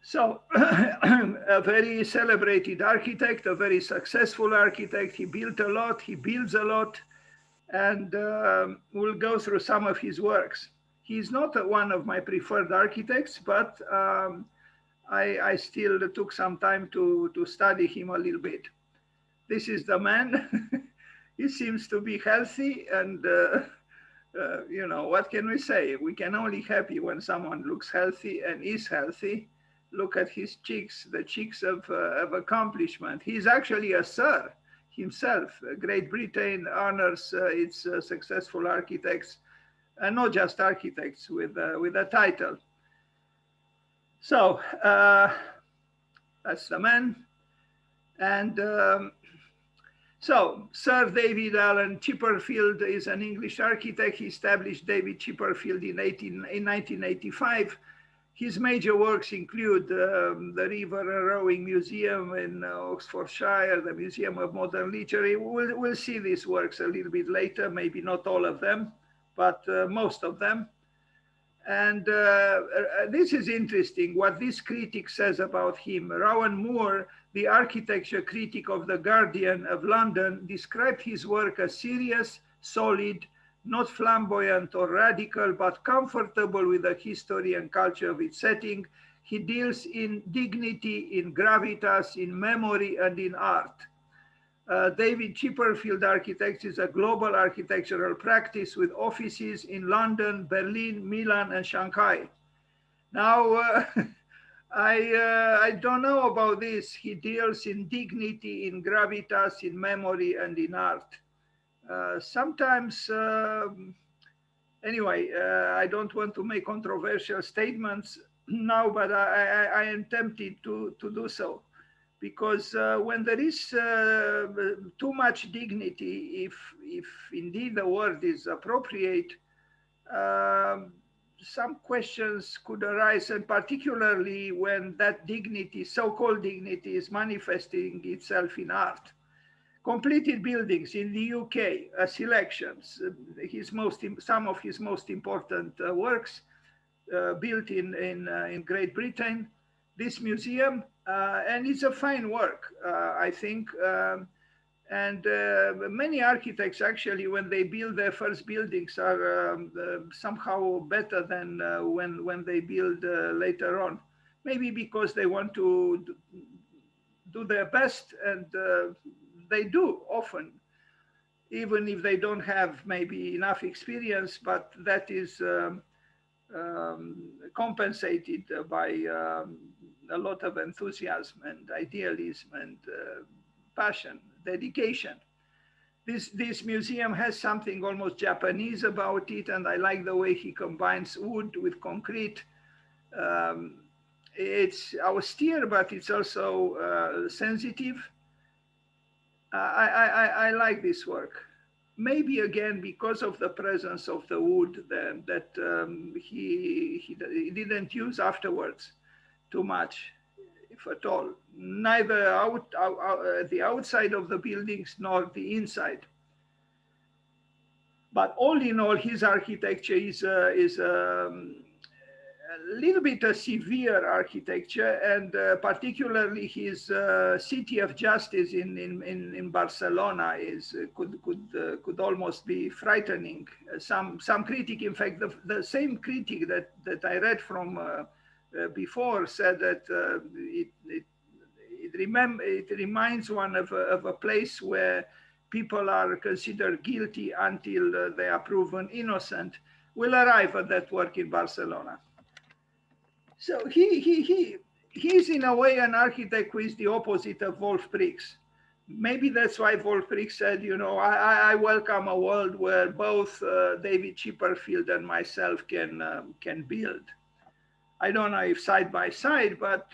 So a very celebrated architect, a very successful architect. He built a lot, he builds a lot, and we'll go through some of his works. He's not one of my preferred architects, but I still took some time to study him a little bit. This is the man. He seems to be healthy, and you know, what can we say? We can only happy when someone looks healthy and is healthy. Look at his cheeks, the cheeks of accomplishment. He's actually a sir himself. Great Britain honors its successful architects, and not just architects, with a title. So that's the man. And so Sir David Allen Chipperfield is an English architect. He established David Chipperfield in 1985. His major works include the River Rowing Museum in Oxfordshire, the Museum of Modern Literature. We'll see these works a little bit later, maybe not all of them, but most of them. And this is interesting, what this critic says about him. Rowan Moore, the architecture critic of The Guardian of London, described his work as serious, solid, not flamboyant or radical, but comfortable with the history and culture of its setting. He deals in dignity, in gravitas, in memory, and in art. David Chipperfield Architects is a global architectural practice with offices in London, Berlin, Milan, and Shanghai. Now, I don't know about this. He deals in dignity, in gravitas, in memory, and in art. Sometimes, anyway, I don't want to make controversial statements now, but I am tempted to do so. Because when there is too much dignity, if indeed the word is appropriate, some questions could arise, and particularly when that dignity, so-called dignity, is manifesting itself in art. Completed buildings in the UK, selections, some of his most important works built in Great Britain. This museum, and it's a fine work, I think. And many architects actually, when they build their first buildings, are somehow better than when they build later on. Maybe because they want to do their best, and they do often, even if they don't have maybe enough experience, but that is compensated by a lot of enthusiasm and idealism and passion, dedication. This museum has something almost Japanese about it, and I like the way he combines wood with concrete. It's austere, but it's also sensitive. I like this work. Maybe again because of the presence of the wood that he didn't use afterwards too much, if at all. Neither the outside of the buildings nor the inside. But all in all, his architecture is a little bit a severe architecture, and particularly his city of justice in Barcelona could almost be frightening. Some critic, in fact, the same critic that I read from before said that it reminds one of a place where people are considered guilty until they are proven innocent. We'll arrive at that work in Barcelona. So he's in a way an architect who is the opposite of Wolf Prix. Maybe that's why Wolf Prix said, you know, I welcome a world where both David Chipperfield and myself can build. I don't know if side by side, but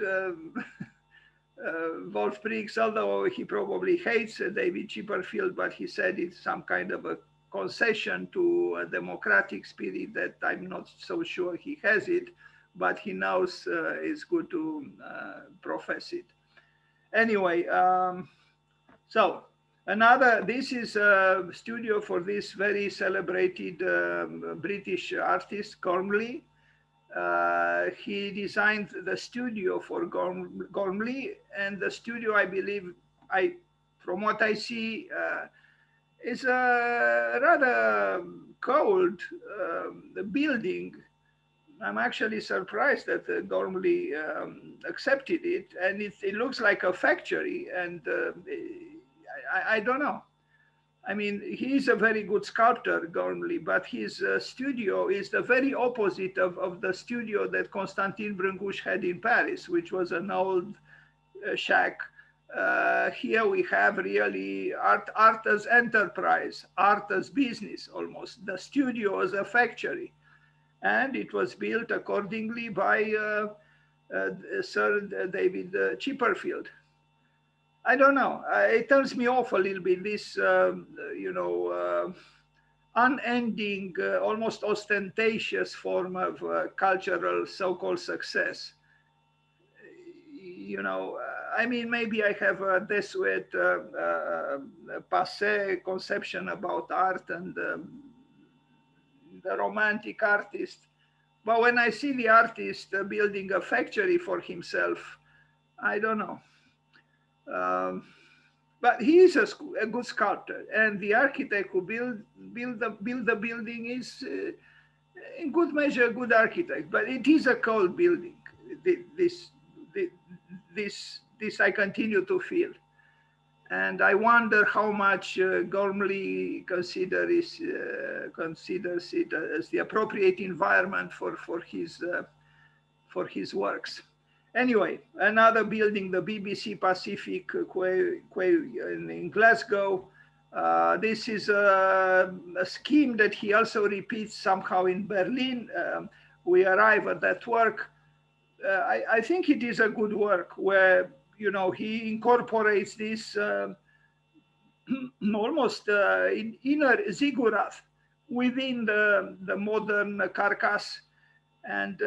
Wolf Prix, although he probably hates David Chipperfield, but he said it's some kind of a concession to a democratic spirit that I'm not so sure he has it, but he knows it's good to profess it. Anyway, so this is a studio for this very celebrated British artist, Gormley. He designed the studio for Gormley, and the studio, I believe, from what I see, is a rather cold building. I'm actually surprised that Gormley accepted it, and it looks like a factory, and I don't know. I mean, he's a very good sculptor, Gormley, but his studio is the very opposite of the studio that Constantin Brâncuș had in Paris, which was an old shack. Here we have really art as enterprise, art as business almost. The studio as a factory. And it was built accordingly by Sir David Chipperfield. I don't know. It turns me off a little bit, this, unending, almost ostentatious form of cultural so-called success. I mean, maybe I have a desuet, passé conception about art and the romantic artist. But when I see the artist building a factory for himself, I don't know. But he is a good sculptor, and the architect who build the building is, in good measure, a good architect. But it is a cold building. This I continue to feel, and I wonder how much Gormley considers it as the appropriate environment for his works. Anyway, another building, the BBC Pacific Quay in Glasgow. This is a scheme that he also repeats somehow in Berlin. We arrive at that work. I think it is a good work where, he incorporates this almost inner ziggurat within the modern carcass. And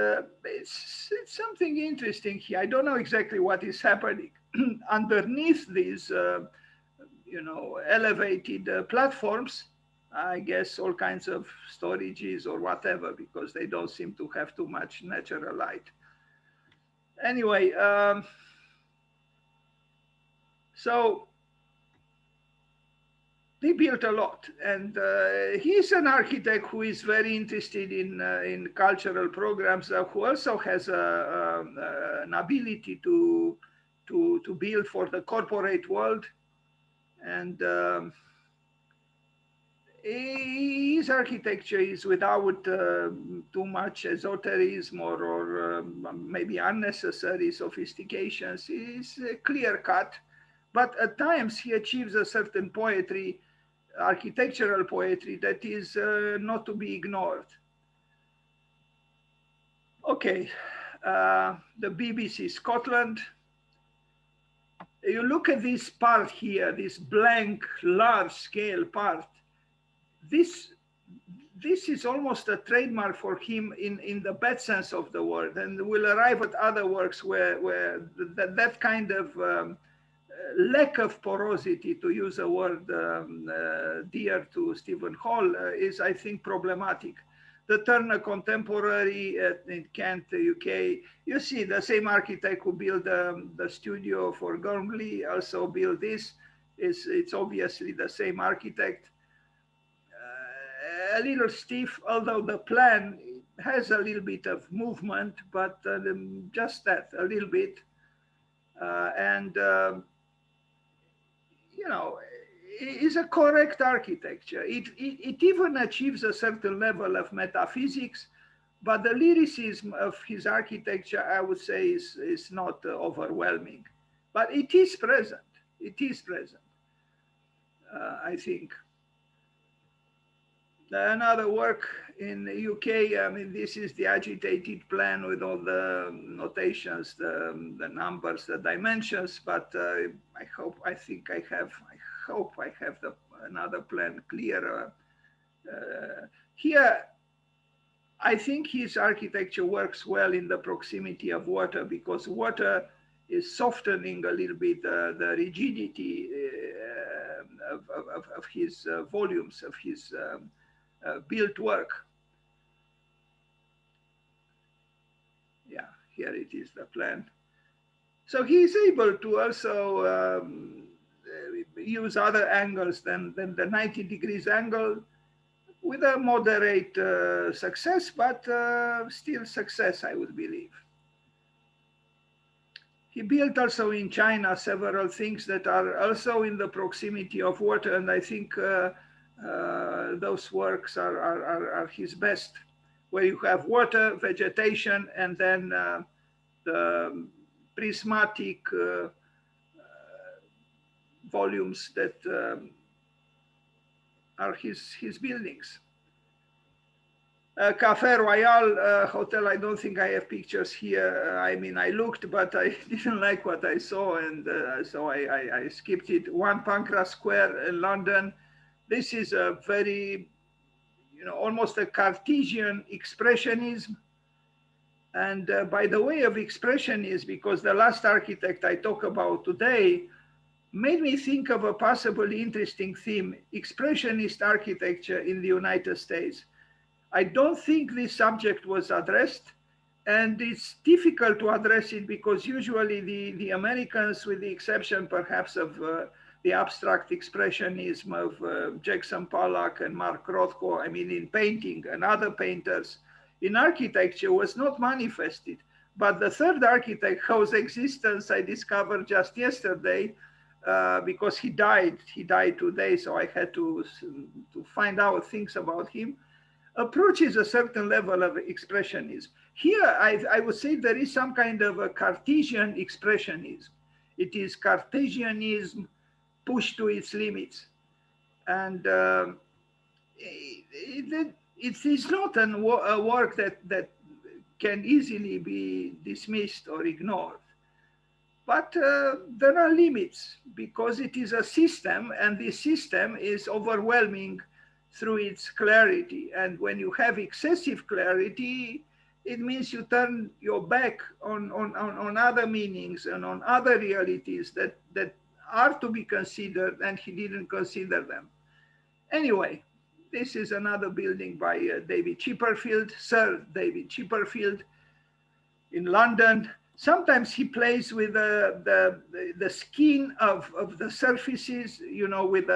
it's something interesting here. I don't know exactly what is happening underneath these, elevated platforms. I guess all kinds of storages or whatever, because they don't seem to have too much natural light. Anyway, so they built a lot, and he's an architect who is very interested in cultural programs, who also has an ability to build for the corporate world, and his architecture is without too much esotericism or maybe unnecessary sophistications. It's clear cut, but at times he achieves a certain poetry, architectural poetry, that is not to be ignored. Okay, the BBC Scotland. You look at this part here, this blank, large-scale part. This is almost a trademark for him in the bad sense of the word, and we'll arrive at other works where that kind of lack of porosity, to use a word dear to Stephen Hall, is, I think, problematic. The Turner Contemporary in Kent, UK, you see the same architect who built the studio for Gormley also built this. It's obviously the same architect. A little stiff, although the plan has a little bit of movement, but just that, a little bit. Is a correct architecture. It even achieves a certain level of metaphysics, but the lyricism of his architecture, I would say, is not overwhelming. But it is present. It is present, I think. Another work in the UK, I mean, this is the agitated plan with all the notations, the numbers, the dimensions, but I hope I have another plan clearer. Here, I think his architecture works well in the proximity of water, because water is softening a little bit the rigidity of his volumes, of his built work. here it is, the plan. So he is able to also use other angles than the 90 degrees angle with a moderate success, but still success, I would believe. He built also in China several things that are also in the proximity of water, and I think those works are his best, where you have water, vegetation, and then the prismatic volumes that are his buildings. Café Royal Hotel, I don't think I have pictures here. I mean, I looked, but I didn't like what I saw, and so I skipped it. 1 Pancras Square in London. This is a very, almost a Cartesian expressionism. And by the way of expressionism, because the last architect I talk about today made me think of a possibly interesting theme, expressionist architecture in the United States. I don't think this subject was addressed, and it's difficult to address it because usually the Americans, with the exception perhaps of the abstract expressionism of Jackson Pollock and Mark Rothko, I mean, in painting and other painters, in architecture was not manifested. But the third architect whose existence I discovered just yesterday, because he died today, so I had to find out things about him, approaches a certain level of expressionism. Here, I would say there is some kind of a Cartesian expressionism. It is Cartesianism pushed to its limits. And it is not a work that can easily be dismissed or ignored. But there are limits because it is a system, and this system is overwhelming through its clarity. And when you have excessive clarity, it means you turn your back on other meanings and on other realities that are to be considered, and he didn't consider them. Anyway, this is another building by David Chipperfield, Sir David Chipperfield in London. Sometimes he plays with the skin of the surfaces, with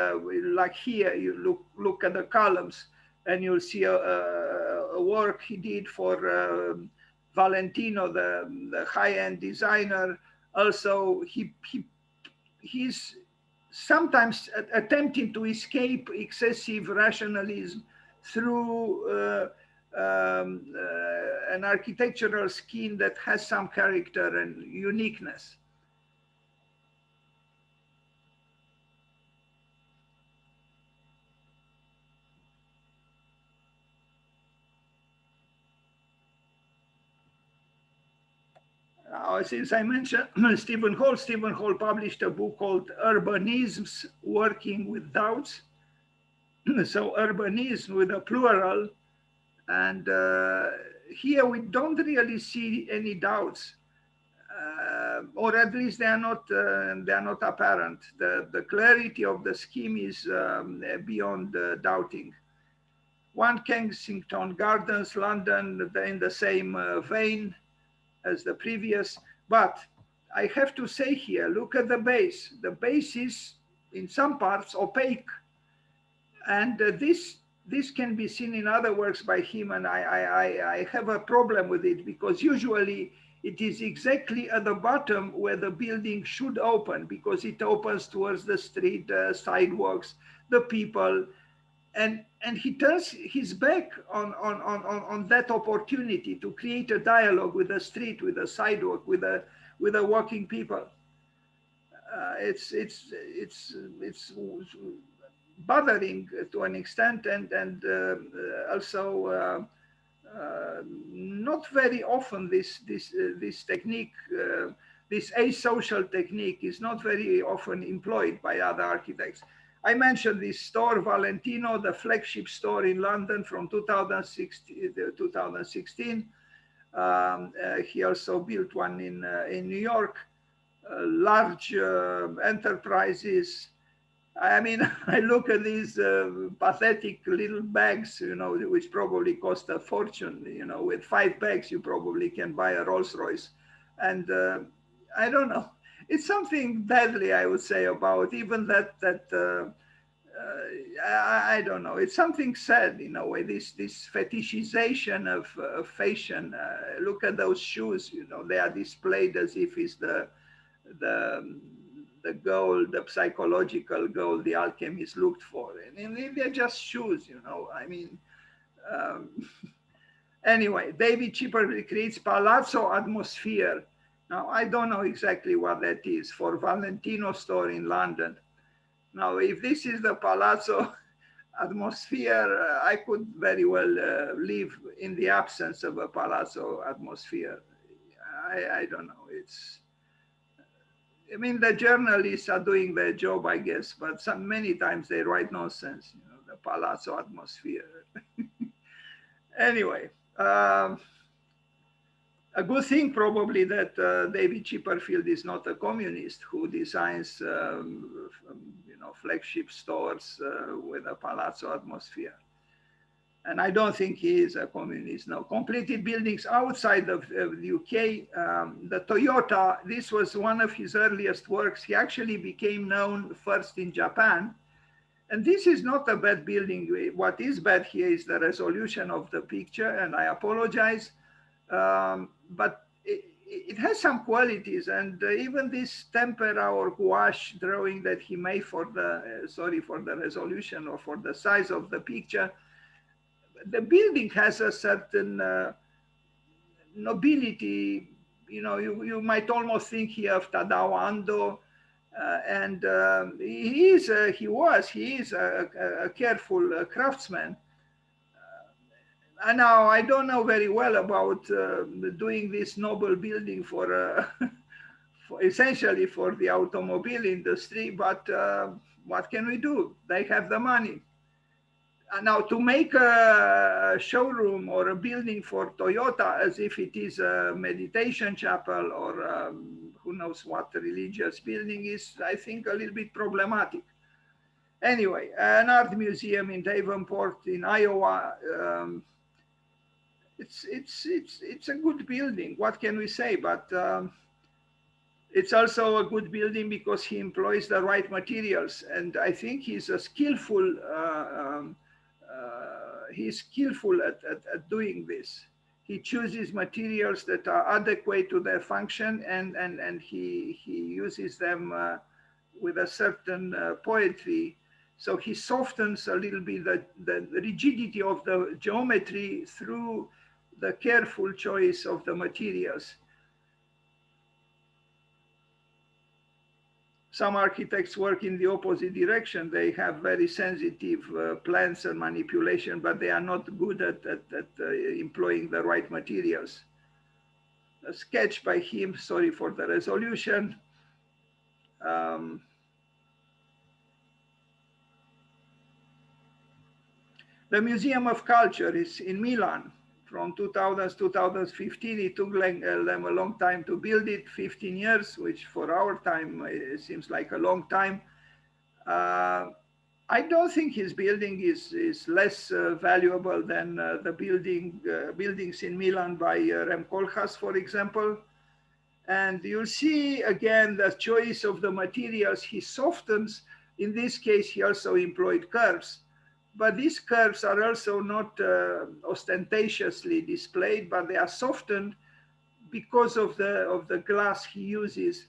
like here, you look at the columns and you'll see a work he did for Valentino, the high-end designer. Also, he's sometimes attempting to escape excessive rationalism through an architectural scheme that has some character and uniqueness. Since I mentioned Stephen Hall published a book called Urbanisms Working with Doubts. So urbanism with a plural. And here we don't really see any doubts, or at least they are not apparent. The clarity of the scheme is beyond doubting. 1 Kensington Gardens, London, in the same vein as the previous. But I have to say here, look at the base. The base is in some parts opaque, and this can be seen in other works by him, and I have a problem with it because usually it is exactly at the bottom where the building should open, because it opens towards the street, sidewalks, the people, and he turns his back on that opportunity to create a dialogue with the street, with the sidewalk, with the walking people. It's bothering to an extent, and also not very often this technique, this asocial technique, is not very often employed by other architects. I mentioned this store, Valentino, the flagship store in London from 2016. He also built one in New York. Large enterprises. I mean, I look at these pathetic little bags, you know, which probably cost a fortune. You know, with 5 bags, you probably can buy a Rolls Royce. And I don't know. It's something deadly, I would say, about even I don't know. It's something sad in a way. This fetishization of fashion. Look at those shoes. You know, they are displayed as if it's the the goal, the psychological goal the alchemists looked for, and they're just shoes. You know, I mean. Um, Anyway, David Chipperfield creates palazzo atmosphere. Now, I don't know exactly what that is for Valentino store in London. Now, if this is the palazzo atmosphere, I could very well live in the absence of a palazzo atmosphere. I don't know. I mean, the journalists are doing their job, I guess, but many times they write nonsense, you know, the palazzo atmosphere. Anyway, a good thing probably that David Chipperfield is not a communist who designs, you know, flagship stores with a palazzo atmosphere. And I don't think he is a communist. No, completed buildings outside of the UK. The Toyota, this was one of his earliest works. He actually became known first in Japan. And this is not a bad building. What is bad here is the resolution of the picture, and I apologize. But it has some qualities, and even this tempera or gouache drawing that he made for the, sorry, for the resolution or for the size of the picture, the building has a certain nobility. You know, you might almost think here of Tadao Ando, and he is a careful craftsman. Now I don't know very well about doing this noble building for, essentially for the automobile industry, but what can we do? They have the money. Now, to make a showroom or a building for Toyota as if it is a meditation chapel or who knows what religious building is, I think, a little bit problematic. Anyway, an art museum in Davenport in Iowa. It's a good building. What can we say? But it's also a good building because he employs the right materials, and I think he's a skillful. He's skillful at doing this. He chooses materials that are adequate to their function, and he uses them with a certain poetry. So he softens a little bit the rigidity of the geometry through the careful choice of the materials. Some architects work in the opposite direction. They have very sensitive plans and manipulation, but they are not good at employing the right materials. A sketch by him, sorry for the resolution. The Museum of Culture is in Milan. From 2000 to 2015, it took them a long time to build it, 15 years, which for our time seems like a long time. I don't think his building is less valuable than the buildings in Milan by Rem Koolhaas, for example. And you'll see again the choice of the materials. He softens. In this case, he also employed curves. But these curves are also not ostentatiously displayed, but they are softened because of the glass he uses,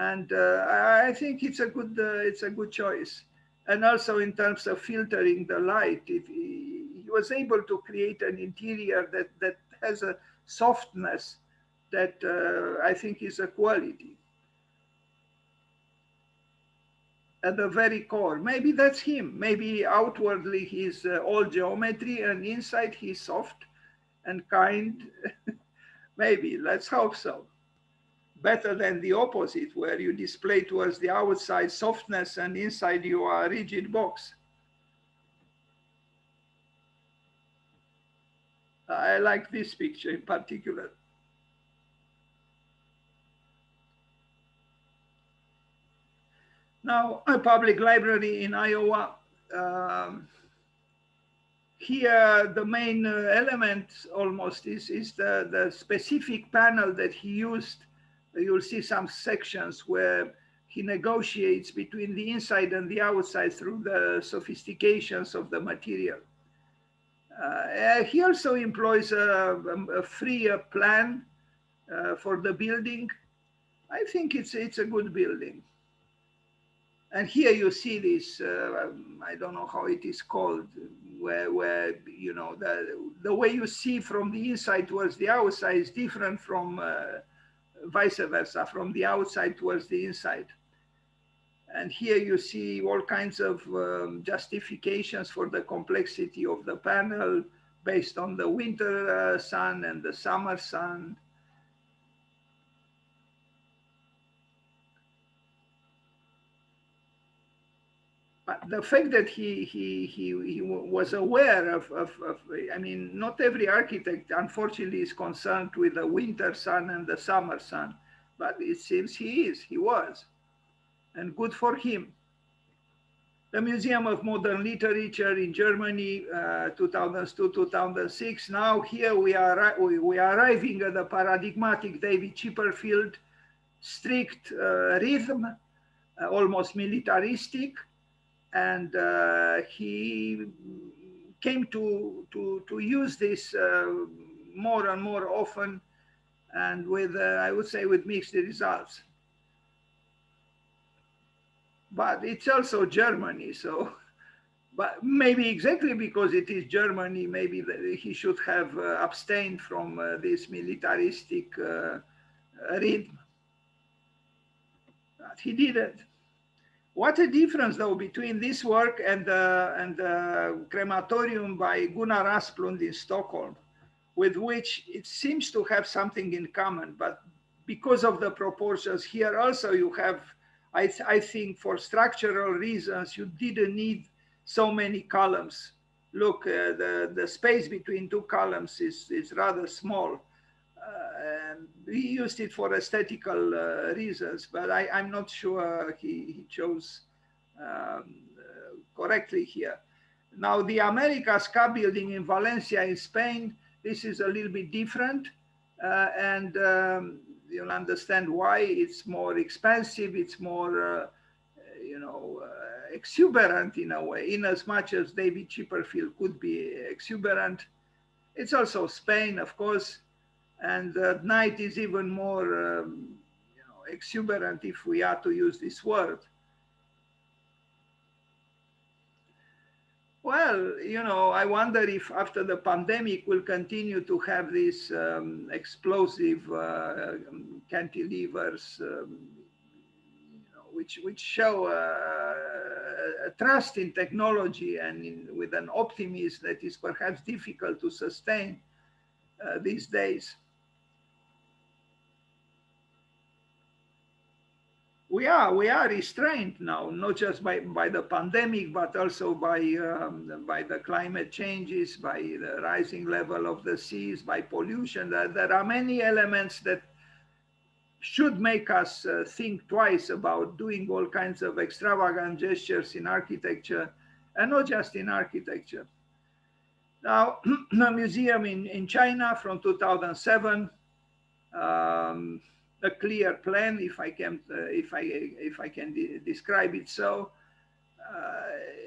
and I think it's a good choice. And also in terms of filtering the light, he was able to create an interior that has a softness that I think is a quality. At the very core. Maybe that's him. Maybe outwardly he's all geometry and inside he's soft and kind. Maybe, let's hope so. Better than the opposite, where you display towards the outside softness and inside you are a rigid box. I like this picture in particular. Now, a public library in Iowa. Um, Here, the main element almost is the specific panel that he used. You'll see some sections where he negotiates between the inside and the outside through the sophistications of the material. He also employs a free plan for the building. I think it's a good building. And here you see this, I don't know how it is called, where you know, the way you see from the inside towards the outside is different from vice versa, from the outside towards the inside. And here you see all kinds of justifications for the complexity of the panel based on the winter sun and the summer sun. But the fact that he was aware of, I mean, not every architect, unfortunately, is concerned with the winter sun and the summer sun, but it seems he was, and good for him. The Museum of Modern Literature in Germany, 2002-2006. Now here we are arriving at the paradigmatic David Chipperfield, strict rhythm, almost militaristic. And he came to use this more and more often, and with, I would say, with mixed results. But it's also Germany, so, but maybe exactly because it is Germany, maybe he should have abstained from this militaristic rhythm. But he didn't. What a difference, though, between this work and the crematorium by Gunnar Asplund in Stockholm, with which it seems to have something in common. But because of the proportions here also, you have, I think, for structural reasons, you didn't need so many columns. Look, the space between two columns is rather small. And we used it for aesthetical reasons, but I'm not sure he chose correctly here. Now, the Americas Cup building in Valencia in Spain, this is a little bit different. And you'll understand why. It's more expensive, it's more, you know, exuberant in a way, in as much as David Chipperfield could be exuberant. It's also Spain, of course. And at night is even more you know, exuberant, if we are to use this word. Well, you know, I wonder if after the pandemic we'll continue to have these explosive cantilevers, you know, which show a trust in technology and with an optimism that is perhaps difficult to sustain these days. We are restrained now, not just by the pandemic, but also by the climate changes, by the rising level of the seas, by pollution. There are many elements that should make us think twice about doing all kinds of extravagant gestures in architecture, and not just in architecture. Now, a museum in China from 2007. A clear plan, if I can describe it so.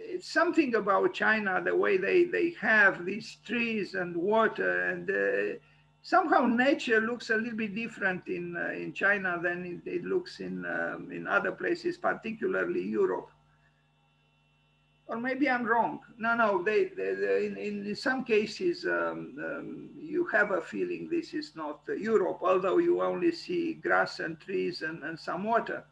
It's something about China, the way they have these trees and water, and somehow nature looks a little bit different in China than it looks in other places, particularly Europe. Or maybe I'm wrong. No, in some cases, you have a feeling this is not Europe, although you only see grass and trees and some water.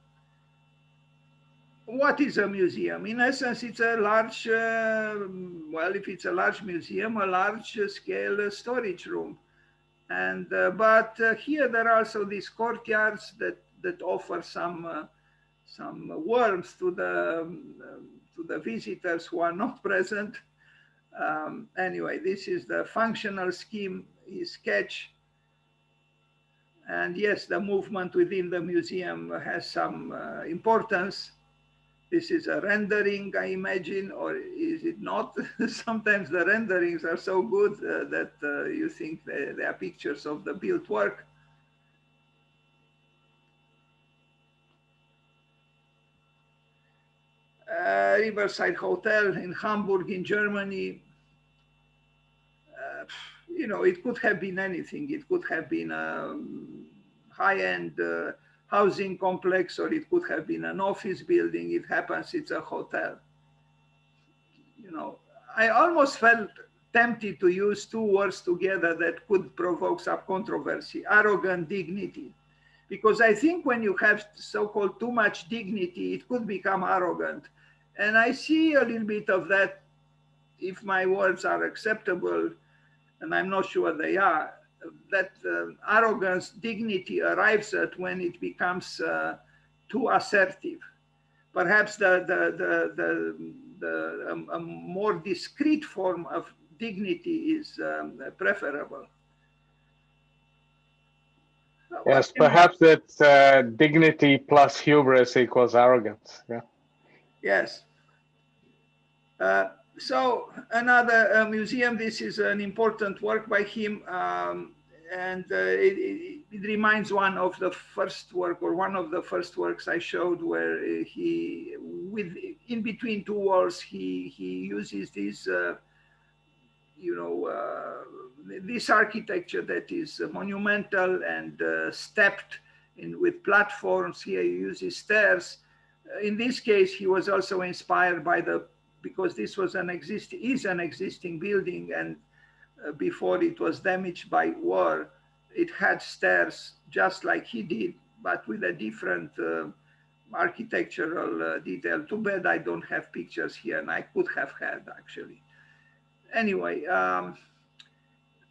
What is a museum? In essence, it's a large, well, if it's a large museum, a large scale storage room. And but here there are also these courtyards that offer some warmth to the visitors who are not present. Anyway, this is the functional scheme sketch. And yes, the movement within the museum has some importance. This is a rendering, I imagine, or is it not? Sometimes the renderings are so good that you think they are pictures of the built work. Riverside Hotel in Hamburg in Germany. You know, it could have been anything. It could have been a high-end housing complex, or it could have been an office building. It happens it's a hotel. You know, I almost felt tempted to use two words together that could provoke some controversy: arrogant dignity. Because I think when you have so-called too much dignity, it could become arrogant. And I see a little bit of that, if my words are acceptable, and I'm not sure they are, that arrogance, dignity arrives at when it becomes too assertive. Perhaps a more discreet form of dignity is preferable. Yes, perhaps it's dignity plus hubris equals arrogance. Yeah. Yes. So another museum, this is an important work by him, and it reminds one of the first work, or one of the first works I showed, where he, with in between two walls, he uses this, you know, this architecture that is monumental and stepped in with platforms. Here he uses stairs. In this case, he was also inspired by because this was an existing building, and before it was damaged by war, it had stairs just like he did, but with a different architectural detail. Too bad I don't have pictures here, and I could have had actually. Anyway,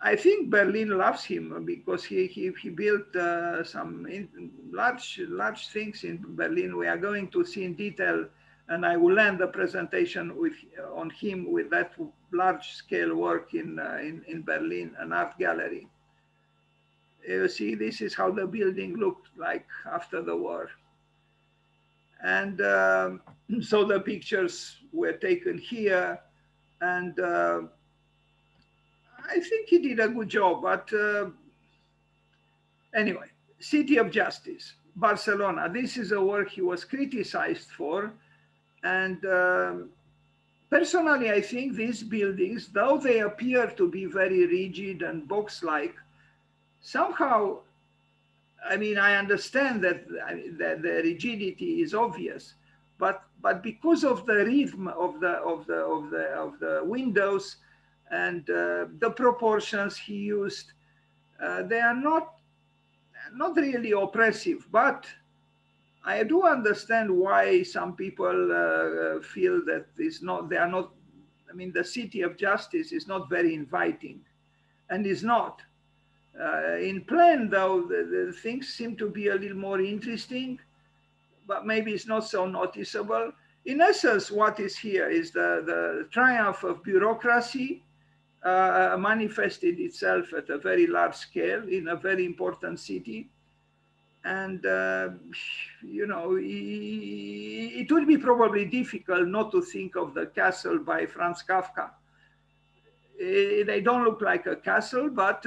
I think Berlin loves him because he built some large things in Berlin. We are going to see in detail, and I will end the presentation on him with that large scale work in Berlin, an art gallery. You see, this is how the building looked like after the war. And so the pictures were taken here, and I think he did a good job, but anyway, City of Justice, Barcelona. This is a work he was criticized for. And personally, I think these buildings, though they appear to be very rigid and box-like, somehow, I mean, I understand that the rigidity is obvious, but because of the rhythm of the windows and the proportions he used, they are not really oppressive, but I do understand why some people feel that they are not, I mean, the City of Justice is not very inviting, and is not. In plan, though, the things seem to be a little more interesting, but maybe it's not so noticeable. In essence, what is here is the triumph of bureaucracy manifested itself at a very large scale in a very important city. And, you know, it would be probably difficult not to think of the castle by Franz Kafka. They don't look like a castle, but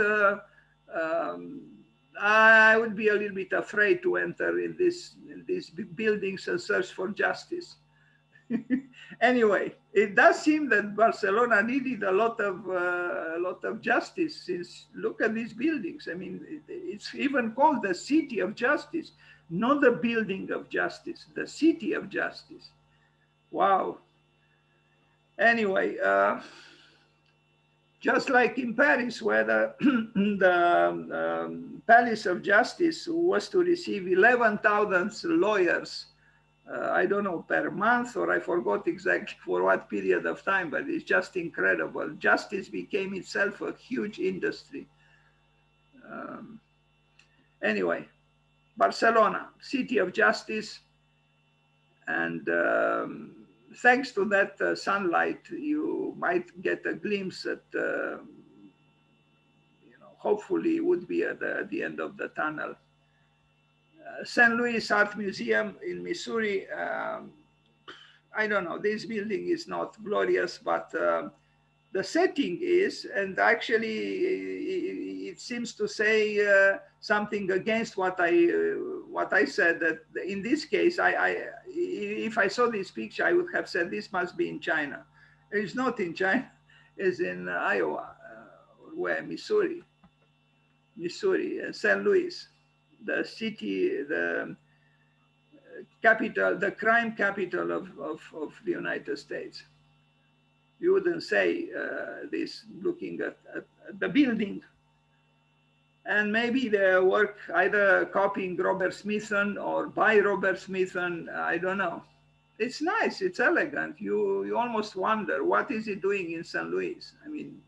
I would be a little bit afraid to enter in these buildings and search for justice. Anyway, it does seem that Barcelona needed a lot of justice. Since look at these buildings. I mean, it's even called the City of Justice, not the building of justice, the City of Justice. Wow. Anyway, just like in Paris, where the Palace of Justice was to receive 11,000 lawyers. I don't know, per month, or I forgot exactly for what period of time, but it's just incredible. Justice became itself a huge industry. Anyway, Barcelona, City of Justice. And thanks to that sunlight, you might get a glimpse at, you know, hopefully it would be at the end of the tunnel. St. Louis Art Museum in Missouri. I don't know, this building is not glorious, but the setting is, and actually it seems to say something against what I said, that in this case, if I saw this picture, I would have said this must be in China. It's not in China, it's in Iowa, where Missouri, St. Louis, the city, the capital, the crime capital of the United States. You wouldn't say this looking at the building. And maybe they work either copying Robert Smithson or by Robert Smithson, I don't know. It's nice, it's elegant. You almost wonder, what is he doing in St. Louis? I mean,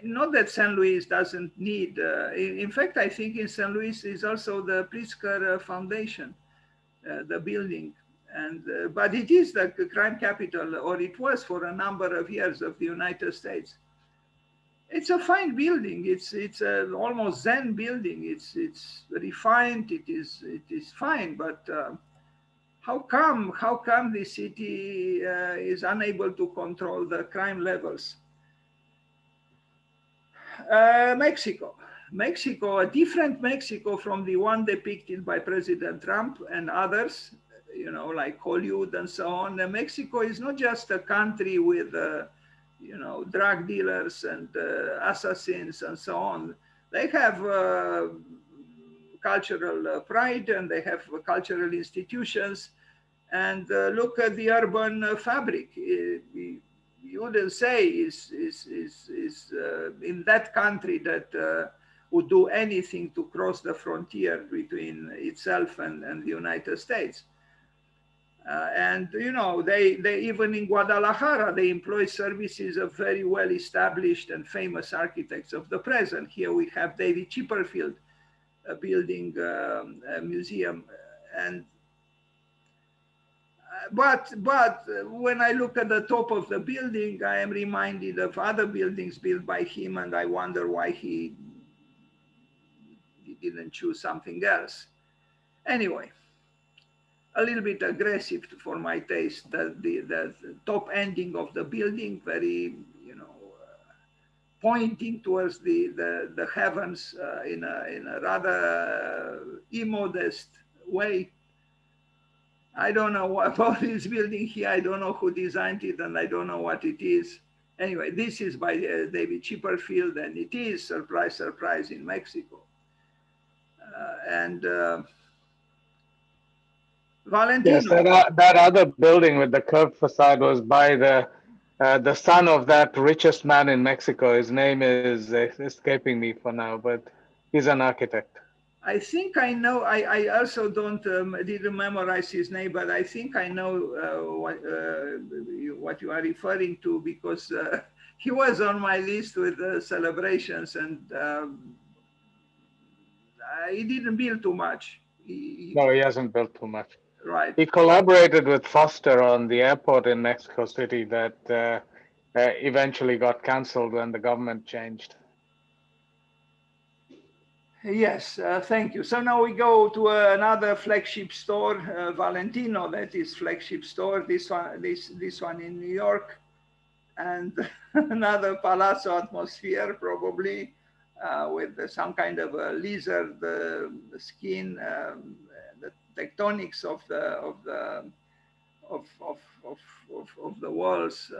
not that St. Louis doesn't need, in fact, I think in St. Louis is also the Pritzker Foundation, the building. And, but it is the crime capital, or it was for a number of years, of the United States. It's a fine building. It's a almost Zen building. It's refined. It is fine. But how come the city is unable to control the crime levels? Mexico, a different Mexico from the one depicted by President Trump and others, you know, like Hollywood and so on. Mexico is not just a country with, you know, drug dealers and assassins and so on. They have cultural pride, and they have cultural institutions. And look at the urban fabric. You wouldn't say is in that country that would do anything to cross the frontier between itself and the United States. And you know, they even in Guadalajara, they employ services of very well established and famous architects of the present. Here we have David Chipperfield building a museum. And but when I look at the top of the building, I am reminded of other buildings built by him, and I wonder why he didn't choose something else. Anyway, a little bit aggressive for my taste. The top ending of the building, very, you know, pointing towards the heavens in a rather immodest way. I don't know about this building here. I don't know who designed it, and I don't know what it is. Anyway, this is by David Chipperfield, and it is, surprise, surprise, in Mexico. Valentino. Yes, that other building with the curved facade was by the son of that richest man in Mexico. His name is escaping me for now, but he's an architect. I think I know. I also didn't memorize his name, but I think I know what you are referring to, because he was on my list with celebrations, and he didn't build too much. No, he hasn't built too much. Right. He collaborated with Foster on the airport in Mexico City that eventually got cancelled when the government changed. Yes, thank you. So now we go to another flagship store, Valentino. That is flagship store. This one in New York, and another palazzo atmosphere, probably with some kind of a lizard skin. The tectonics of the walls.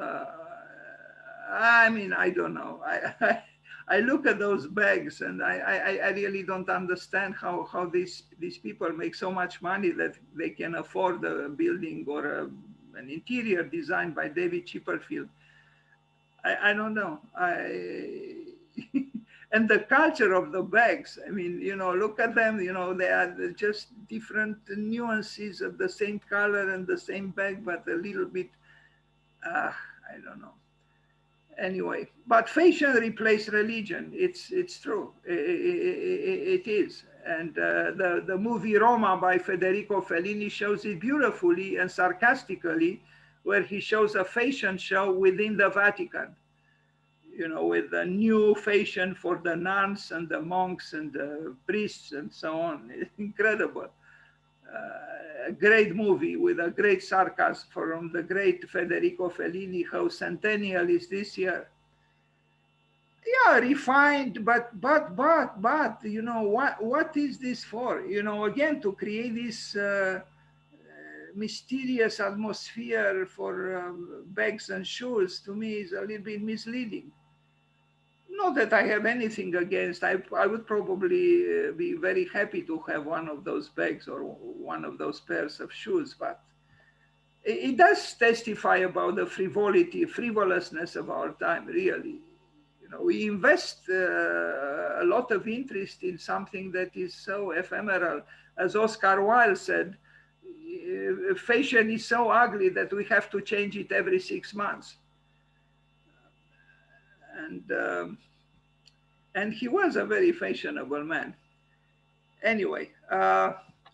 I mean, I don't know. I look at those bags, and I really don't understand how these people make so much money that they can afford a building or an interior designed by David Chipperfield. I don't know. And the culture of the bags, I mean, you know, look at them, you know, they are just different nuances of the same color and the same bag, but a little bit, I don't know. Anyway, but fashion replaced religion. It's true. It is. And the movie Roma by Federico Fellini shows it beautifully and sarcastically, where he shows a fashion show within the Vatican, you know, with a new fashion for the nuns and the monks and the priests and so on. It's incredible. a great movie with a great sarcasm from the great Federico Fellini, whose centennial is this year. Yeah, refined, but you know, what is this for? You know, again, to create this mysterious atmosphere for bags and shoes, to me is a little bit misleading. Not that I have anything against, I would probably be very happy to have one of those bags or one of those pairs of shoes, but it does testify about the frivolousness of our time, really. You know, we invest a lot of interest in something that is so ephemeral. As Oscar Wilde said, fashion is so ugly that we have to change it every 6 months. And he was a very fashionable man. Anyway,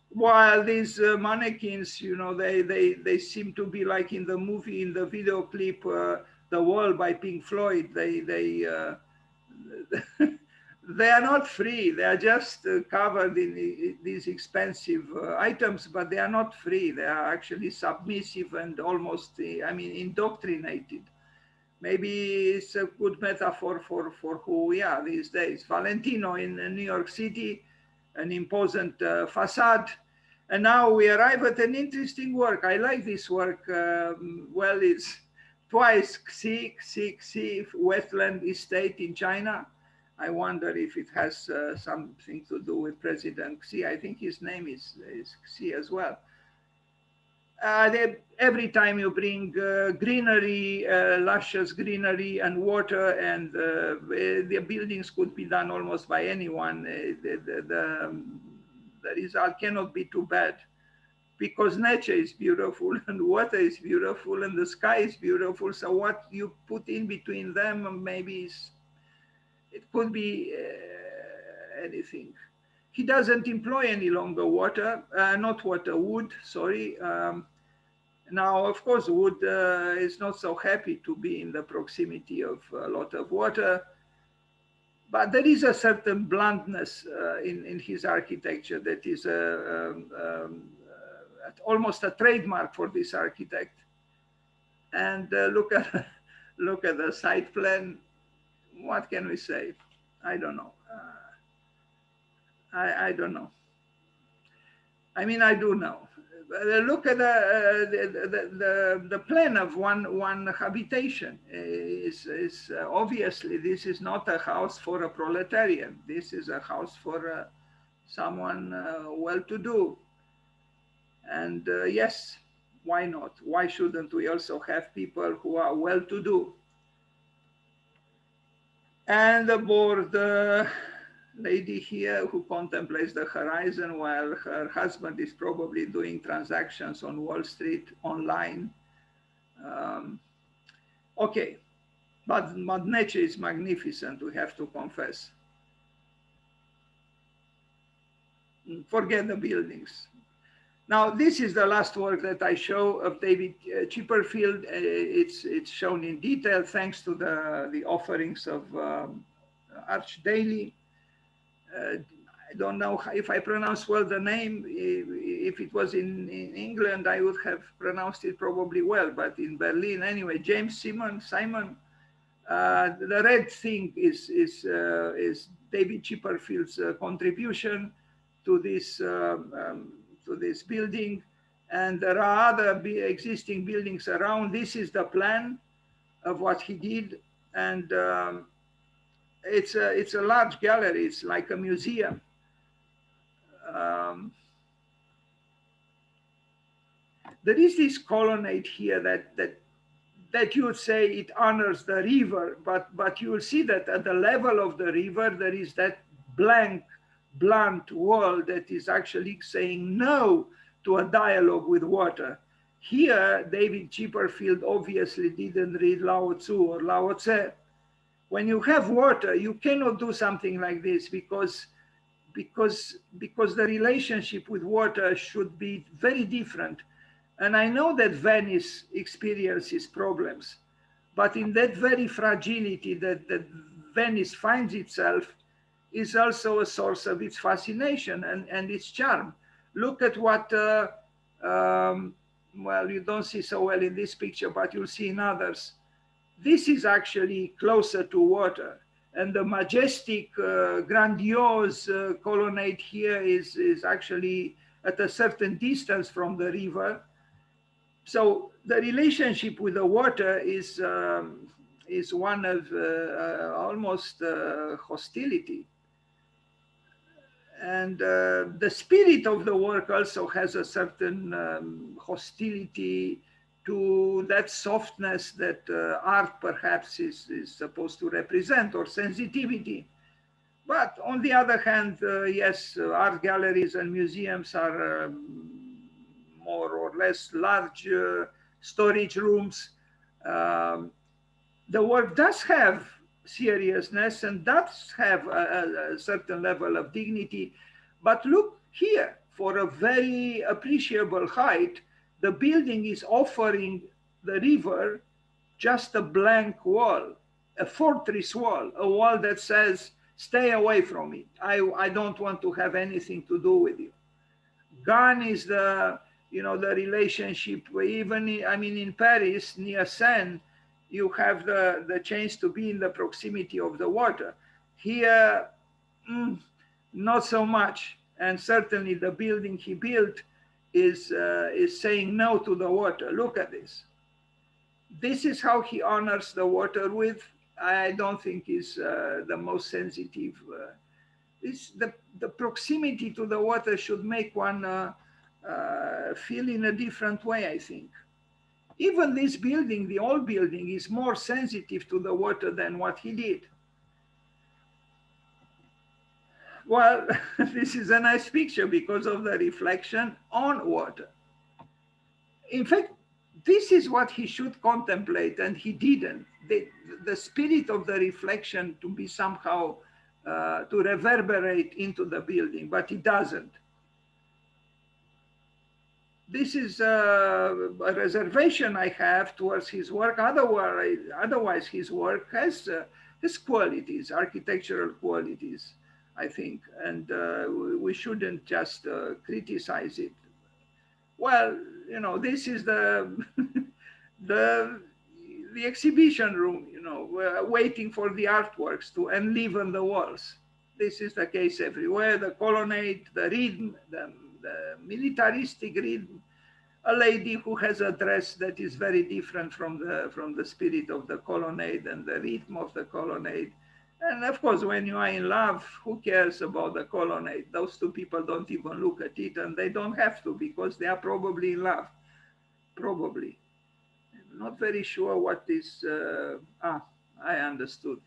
while these mannequins, you know, they seem to be like in the movie, in the video clip, The Wall by Pink Floyd, they are not free. They are just covered in these expensive items, but they are not free. They are actually submissive and almost, I mean, indoctrinated. Maybe it's a good metaphor for who we are these days. Valentino in New York City, an imposing facade. And now we arrive at an interesting work. I like this work. Well, it's twice Xixi wetland estate in China. I wonder if it has something to do with President Xi. I think his name is Xi as well. Every time you bring greenery, luscious greenery and water, and the buildings could be done almost by anyone, the result cannot be too bad, because nature is beautiful and water is beautiful and the sky is beautiful. So what you put in between them, maybe it could be anything. He doesn't employ any longer wood, sorry. Now, of course, wood is not so happy to be in the proximity of a lot of water, but there is a certain bluntness in his architecture that is almost a trademark for this architect. And look at the site plan. What can we say? I don't know. I don't know. I mean, I do know. Look at the plan of one habitation. Is obviously this is not a house for a proletarian. This is a house for someone well-to-do. And yes, why not? Why shouldn't we also have people who are well-to-do? And aboard the lady here who contemplates the horizon while her husband is probably doing transactions on Wall Street online. Okay, but nature is magnificent, we have to confess. Forget the buildings. Now, this is the last work that I show of David Chipperfield. It's shown in detail thanks to the offerings of Arch Daly. I don't know if I pronounce well the name. If it was in England, I would have pronounced it probably well, but in Berlin, anyway, James Simon. The red thing is David Chipperfield's contribution to this building, and there are other existing buildings around. This is the plan of what he did, and it's a large gallery. It's like a museum. There is this colonnade here that you would say it honors the river, but you will see that at the level of the river there is that blunt wall that is actually saying no to a dialogue with water. Here, David Chipperfield obviously didn't read Lao Tzu or Lao Tse. When you have water, you cannot do something like this because the relationship with water should be very different. And I know that Venice experiences problems, but in that very fragility that Venice finds itself is also a source of its fascination and its charm. Look at what, well, you don't see so well in this picture, but you'll see in others. This is actually closer to water. And the majestic, grandiose colonnade here is actually at a certain distance from the river. So the relationship with the water is one of almost hostility. And the spirit of the work also has a certain hostility to that softness that art perhaps is supposed to represent, or sensitivity. But on the other hand, yes, art galleries and museums are more or less large storage rooms. The work does have seriousness and does have a certain level of dignity. But look here, for a very appreciable height, the building is offering the river just a blank wall, a fortress wall, a wall that says, stay away from me. I don't want to have anything to do with you. Gone is the, the relationship. Even, I mean, in Paris, near Seine, you have the chance to be in the proximity of the water. Here, not so much. And certainly the building he built is saying no to the water. Look at this. This is how he honors the water with. I don't think is the most sensitive. The proximity to the water should make one feel in a different way, I think. Even this building, the old building, is more sensitive to the water than what he did. Well, this is a nice picture because of the reflection on water. In fact, this is what he should contemplate, and he didn't. The spirit of the reflection to be somehow, to reverberate into the building, but he doesn't. This is a reservation I have towards his work. Otherwise his work has qualities, architectural qualities, I think, and we shouldn't just criticize it. Well, this is the the exhibition room, waiting for the artworks to enliven the walls. This is the case everywhere. The colonnade, the rhythm, the militaristic rhythm, a lady who has a dress that is very different from the spirit of the colonnade and the rhythm of the colonnade. And of course, when you are in love, who cares about the colonnade? Those two people don't even look at it, and they don't have to, because they are probably in love. Probably. I'm not very sure what is, I understood.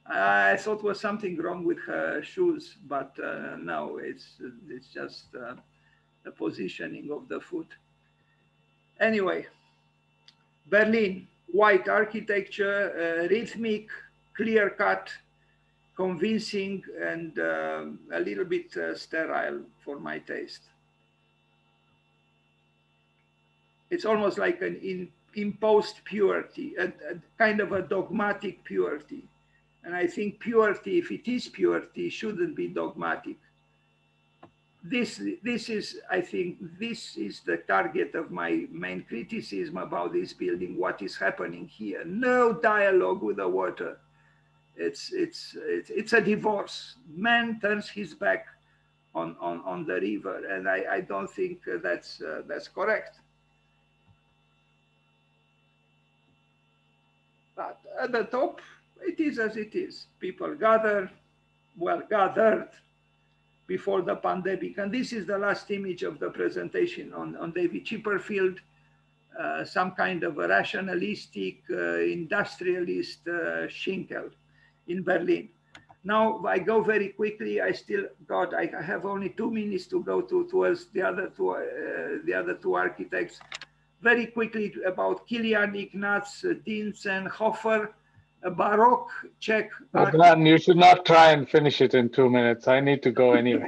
I thought was something wrong with her shoes, but no, it's just the positioning of the foot. Anyway, Berlin, white architecture, rhythmic, clear cut, convincing, and a little bit sterile for my taste. It's almost like an imposed purity, a kind of a dogmatic purity. And I think purity, if it is purity, shouldn't be dogmatic. This is, I think, this is the target of my main criticism about this building, what is happening here. No dialogue with the water. It's a divorce. Man turns his back on the river, and I don't think that's correct. But at the top, it is as it is. People gathered before the pandemic. And this is the last image of the presentation on David Chipperfield, some kind of a rationalistic, industrialist Schinkel in Berlin. Now I go very quickly. I have only 2 minutes to go towards the other two architects. Very quickly about Kilian Ignaz Dientzenhofer, a Baroque Czech. Dan, you should not try and finish it in 2 minutes. I need to go anyway.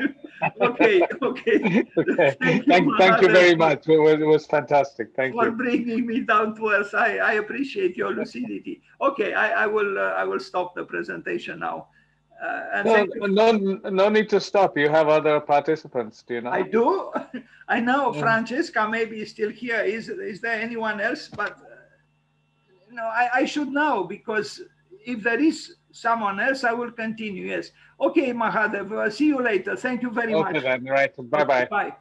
Okay. Okay. Thank you very much. It was fantastic. Thank you for bringing me down to earth. I appreciate your lucidity. Okay, I will stop the presentation now. And No, thank you. no need to stop. You have other participants, do you I know? do. I know Yeah. Francesca maybe is still here. Is there anyone else? But I should know, because if there is someone else, I will continue. Yes. Okay, Mahadev. See you later. Thank you very Okay much. then, right. Okay, Bye-bye. bye.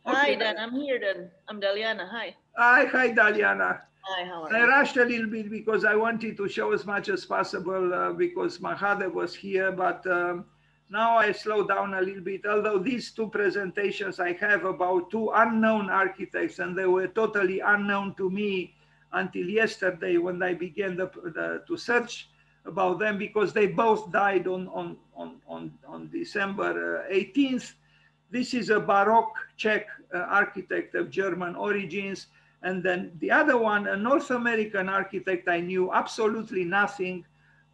Hi, Okay. Dan. I'm here, Dan. I'm Daliana. Hi. Hi, Daliana. Hi, how are I you? rushed a little bit because I wanted to show as much as possible because Mahadev was here, but now I slow down a little bit. Although these two presentations I have about two unknown architects, and they were totally unknown to me until yesterday when I began to search about them, because they both died on December 18th. This is a Baroque Czech architect of German origins. And then the other one, a North American architect I knew absolutely nothing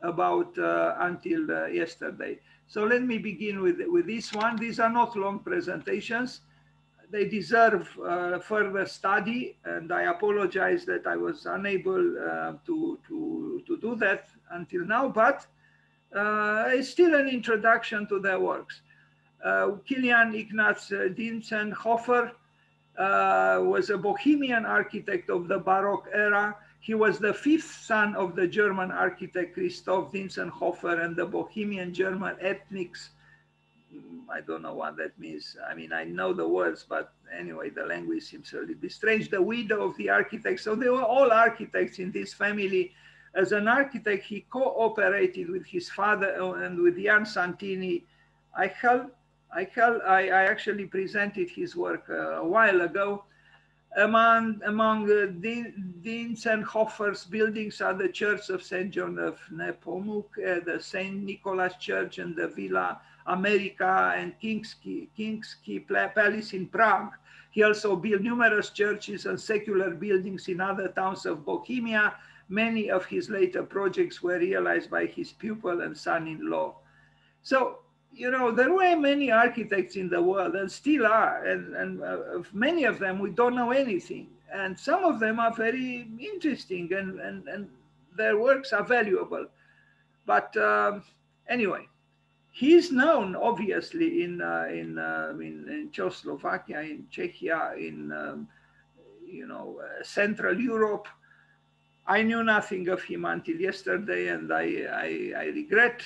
about until yesterday. So let me begin with this one. These are not long presentations. They deserve further study, and I apologize that I was unable to do that until now, but it's still an introduction to their works. Kilian Ignaz Dientzenhofer was a Bohemian architect of the Baroque era. He was the fifth son of the German architect Christoph Dientzenhofer and the Bohemian German ethnics. I don't know what that means. I mean, I know the words, but anyway, the language seems a little bit strange. The widow of the architect. So they were all architects in this family. As an architect, he cooperated with his father and with Jan Santini. I actually presented his work a while ago. Among Dientzenhofer's buildings are the Church of St. John of Nepomuk, the St. Nicholas Church, and the Villa America and King's Quay Palace in Prague. He also built numerous churches and secular buildings in other towns of Bohemia. Many of his later projects were realized by his pupil and son-in-law. So, there were many architects in the world, and still are, and of many of them we don't know anything. And some of them are very interesting, and their works are valuable. But anyway, he's known obviously in Czechoslovakia, in Czechia, in Central Europe. I knew nothing of him until yesterday, and I regret.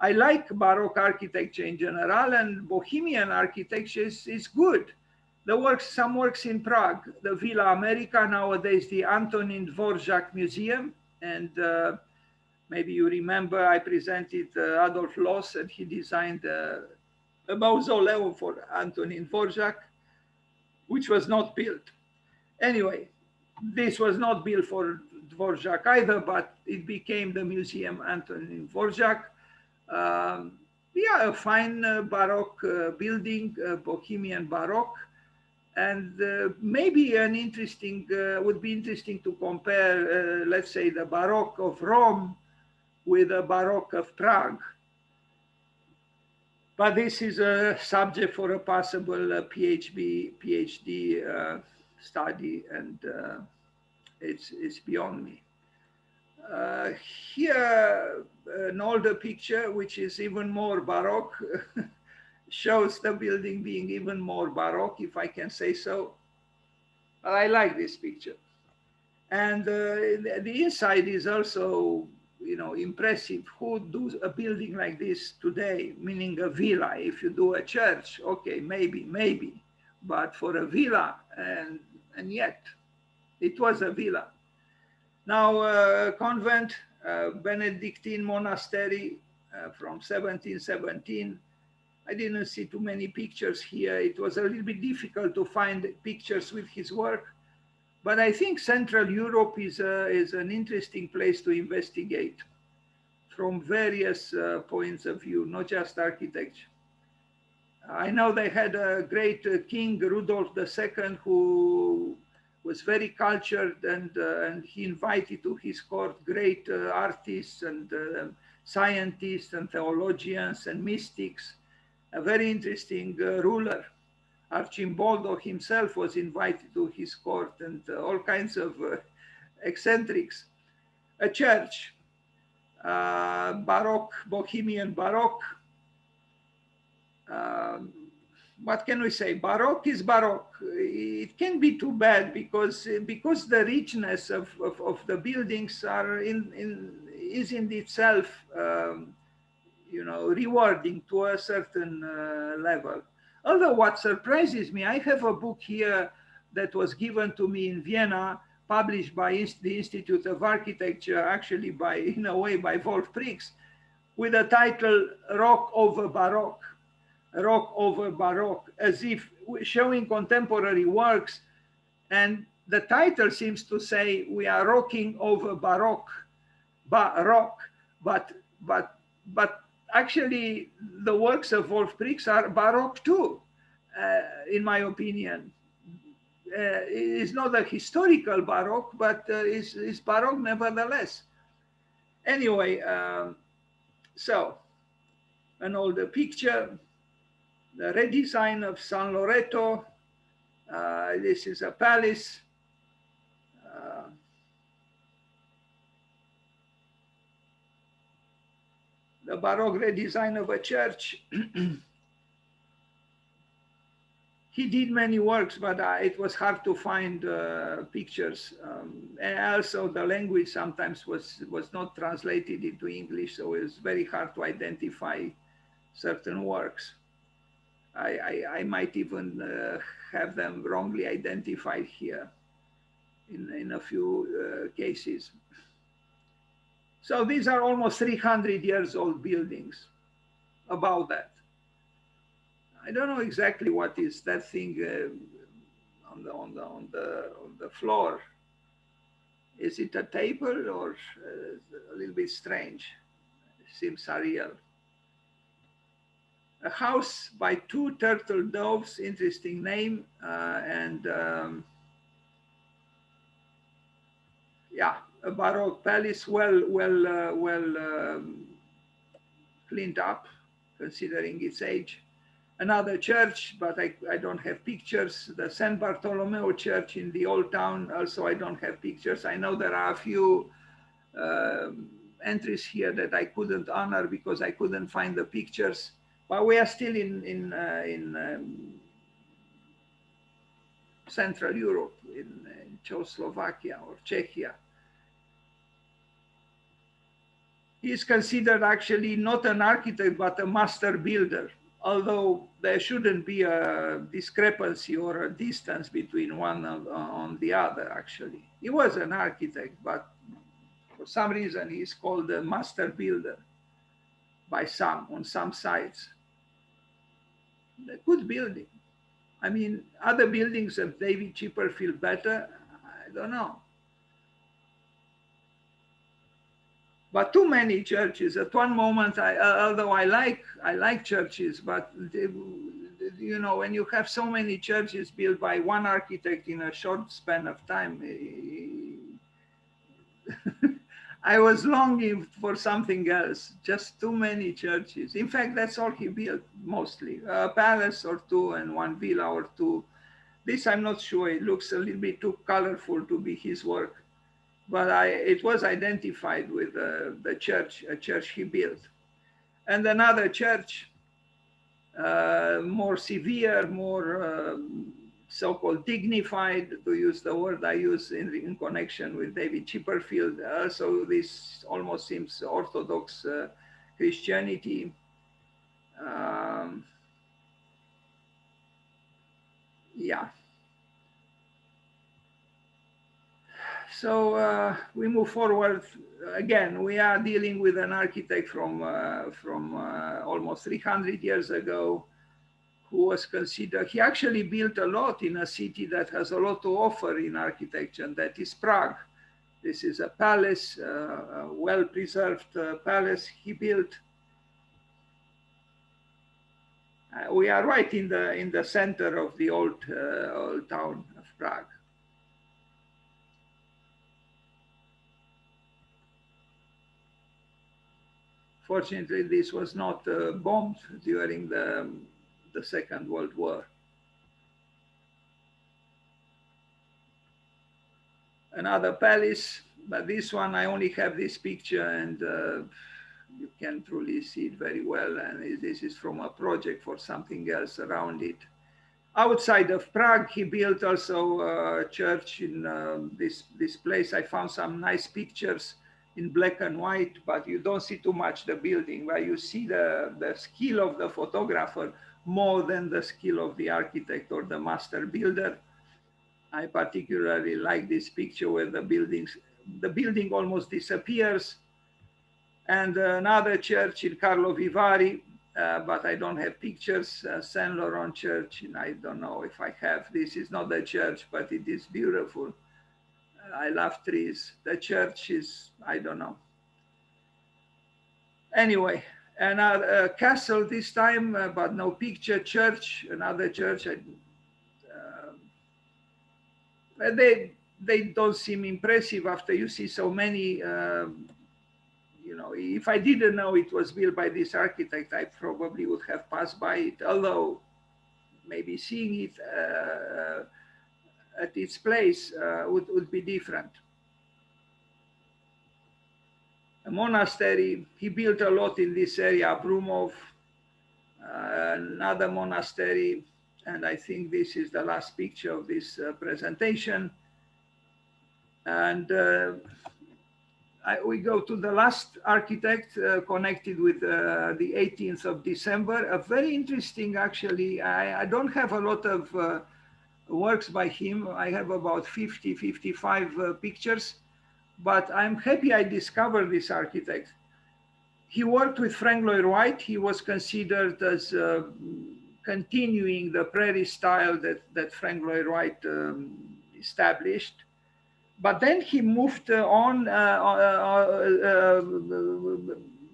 I like Baroque architecture in general, and Bohemian architecture is good. Some works in Prague, the Villa America, nowadays the Antonin Dvorak Museum. And maybe you remember I presented Adolf Loos, and he designed a mausoleum for Antonin Dvorak, which was not built. Anyway, this was not built for Dvorak either, but it became the Museum Antonin Dvorak. A fine Baroque building, Bohemian Baroque, and maybe would be interesting to compare, let's say, the Baroque of Rome with the Baroque of Prague. But this is a subject for a possible PhD study, and it's beyond me. Here, an older picture, which is even more Baroque, shows the building being even more Baroque, if I can say so. But I like this picture. And the inside is also, impressive. Who does a building like this today, meaning a villa? If you do a church, okay, maybe. But for a villa, and yet, it was a villa. Now, convent, Benedictine monastery from 1717. I didn't see too many pictures here. It was a little bit difficult to find pictures with his work. But I think Central Europe is an interesting place to investigate from various points of view, not just architecture. I know they had a great king, Rudolf II, who was very cultured, and he invited to his court great artists and scientists and theologians and mystics. A very interesting ruler. Arcimboldo himself was invited to his court, and all kinds of eccentrics. A church. Baroque, Bohemian Baroque. What can we say? Baroque is Baroque. It can be too bad because the richness of the buildings is in itself, you know, rewarding to a certain level. Although what surprises me, I have a book here that was given to me in Vienna, published by the Institute of Architecture, actually in a way by Wolf Prix, with the title Rock over Baroque. Rock over Baroque, as if showing contemporary works, and the title seems to say we are rocking over Baroque, but actually the works of Wolf Prix are Baroque too, in my opinion. It is not a historical Baroque, but is Baroque nevertheless. Anyway, so an older picture. The redesign of San Loreto. This is a palace. The Baroque redesign of a church. He did many works, but it was hard to find pictures. And also the language sometimes was not translated into English, so it was very hard to identify certain works. I might even have them wrongly identified here in a few cases. So these are almost 300 years old buildings, about that. I don't know exactly what is that thing on the floor. Is it a table or a little bit strange? It seems surreal. A house by two turtle doves, interesting name, and yeah, a Baroque palace, well cleaned up, considering its age. Another church, but I don't have pictures. The San Bartolomeo Church in the Old Town, also I don't have pictures. I know there are a few entries here that I couldn't honor because I couldn't find the pictures. But we are still in Central Europe, in Czechoslovakia or Czechia. He is considered actually not an architect, but a master builder, although there shouldn't be a discrepancy or a distance between one and the other, actually. He was an architect, but for some reason he's called a master builder by some, on some sites. A good building. I mean, other buildings of David Chipperfield better? I don't know. But too many churches. At one moment, although I like churches, but you know, when you have so many churches built by one architect in a short span of time, I was longing for something else. Just too many churches. In fact, that's all he built mostly: a palace or two and one villa or two. This I'm not sure. It looks a little bit too colorful to be his work. But it was identified with the church, a church he built. And another church, more severe, more so-called dignified, to use the word I use in connection with David Chipperfield. So this almost seems Orthodox Christianity. Yeah. So we move forward. Again, we are dealing with an architect from almost 300 years ago, who was considered, he actually built a lot in a city that has a lot to offer in architecture, and that is Prague. This is a palace, a well-preserved palace he built. We are right in the center of the old town of Prague. Fortunately, this was not bombed during the Second World War. Another palace, but this one, I only have this picture, and you can truly see it very well. And this is from a project for something else around it. Outside of Prague, he built also a church in this place. I found some nice pictures in black and white, but you don't see too much the building, where you see the skill of the photographer more than the skill of the architect or the master builder. I particularly like this picture where the building almost disappears. And another church in Carlo Vivari, but I don't have pictures. Saint Laurent Church, and I don't know if I have. This is not the church, but it is beautiful. I love trees. The church is, I don't know. Anyway, another castle this time, but no picture. Church, another church. They don't seem impressive after you see so many. You know, if I didn't know it was built by this architect, I probably would have passed by it, although maybe seeing it at its place would be different. A monastery, he built a lot in this area, Brumov, another monastery, and I think this is the last picture of this presentation. And we go to the last architect connected with the 18th of December. A very interesting, actually, I don't have a lot of works by him. I have about 50, 55 pictures, but I'm happy I discovered this architect. He worked with Frank Lloyd Wright. He was considered as continuing the prairie style that Frank Lloyd Wright established. But then he moved on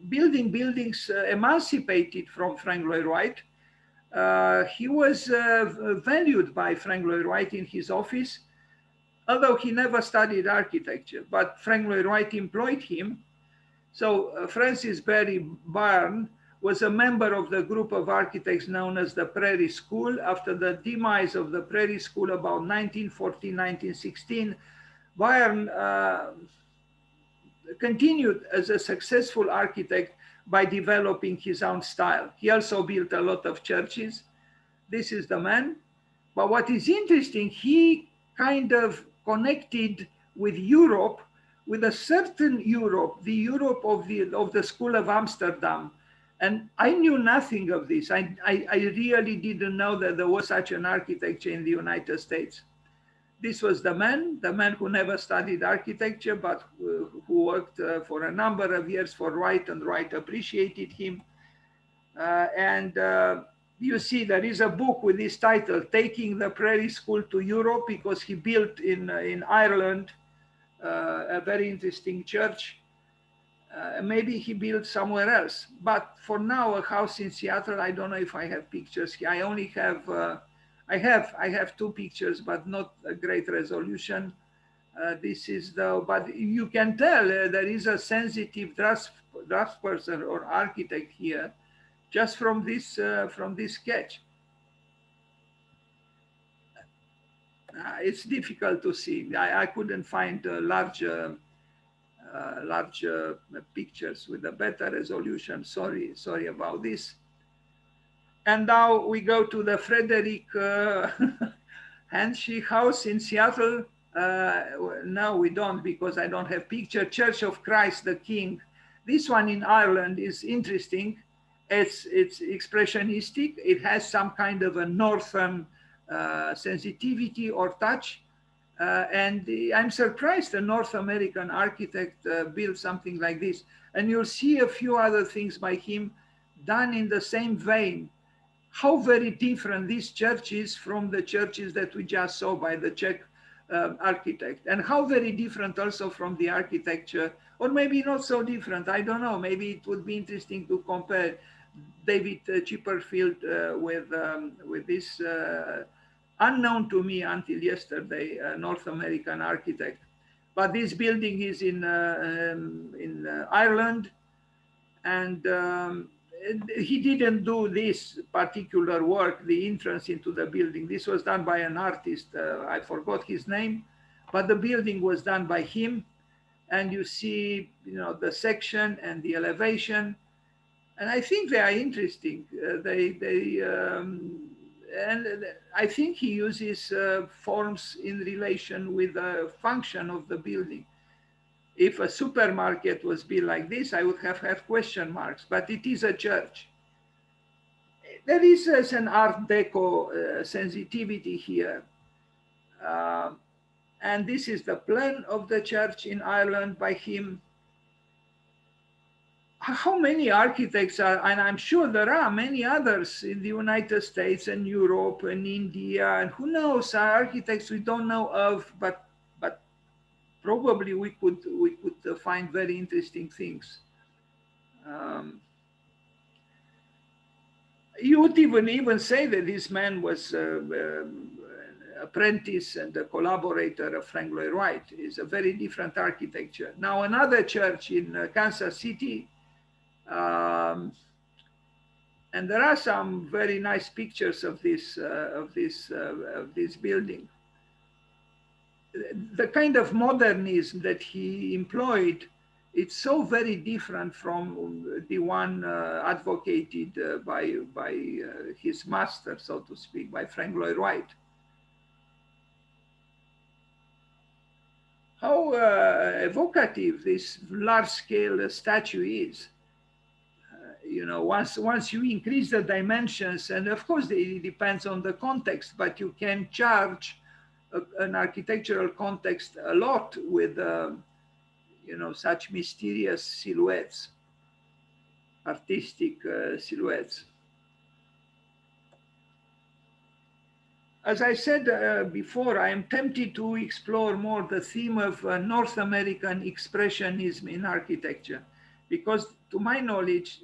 building buildings emancipated from Frank Lloyd Wright. He was valued by Frank Lloyd Wright in his office, although he never studied architecture, but Frank Lloyd Wright employed him. So Francis Barry Byrne was a member of the group of architects known as the Prairie School. After the demise of the Prairie School about 1914, 1916, Byrne continued as a successful architect by developing his own style. He also built a lot of churches. This is the man. But what is interesting, he kind of connected with Europe, with a certain Europe, the Europe of the School of Amsterdam. And I knew nothing of this. I really didn't know that there was such an architecture in the United States. This was the man who never studied architecture, but who worked for a number of years for Wright, and Wright appreciated him. You see, there is a book with this title, Taking the Prairie School to Europe, because he built in Ireland a very interesting church. Maybe he built somewhere else. But for now, a house in Seattle, I don't know if I have pictures here. I only have, I have two pictures, but not a great resolution. This is but you can tell there is a sensitive draftsperson or architect here, just from this sketch. It's difficult to see. I couldn't find large pictures with a better resolution. Sorry about this. And now we go to the Frederick Hanschi house in Seattle. No, we don't, because I don't have picture. Church of Christ the King. This one in Ireland is interesting. It's expressionistic. It has some kind of a northern sensitivity or touch. And I'm surprised a North American architect built something like this. And you'll see a few other things by him done in the same vein. How very different this church is from the churches that we just saw by the Czech architect, and how very different also from the architecture, or maybe not so different, I don't know. Maybe it would be interesting to compare David Chipperfield with this unknown to me until yesterday, North American architect. But this building is in Ireland, and he didn't do this particular work, the entrance into the building. This was done by an artist. I forgot his name, but the building was done by him. and you see, the section and the elevation, and I think they are interesting. And I think he uses forms in relation with the function of the building. If a supermarket was built like this, I would have had question marks, but it is a church. There is an Art Deco sensitivity here. And this is the plan of the church in Ireland by him. How many architects are, and I'm sure there are many others in the United States and Europe and India, and who knows, are architects we don't know of, but probably we could find very interesting things. You would even say that this man was apprentice and a collaborator of Frank Lloyd Wright. Is a very different architecture. Now another church in Kansas City, and there are some very nice pictures of this building. The kind of modernism that he employed, it's so very different from the one advocated by his master, so to speak, by Frank Lloyd Wright. How evocative this large-scale statue is. Once you increase the dimensions, and of course it depends on the context, but you can charge an architectural context a lot with such mysterious silhouettes, artistic silhouettes. As I said before, I am tempted to explore more the theme of North American expressionism in architecture, because to my knowledge,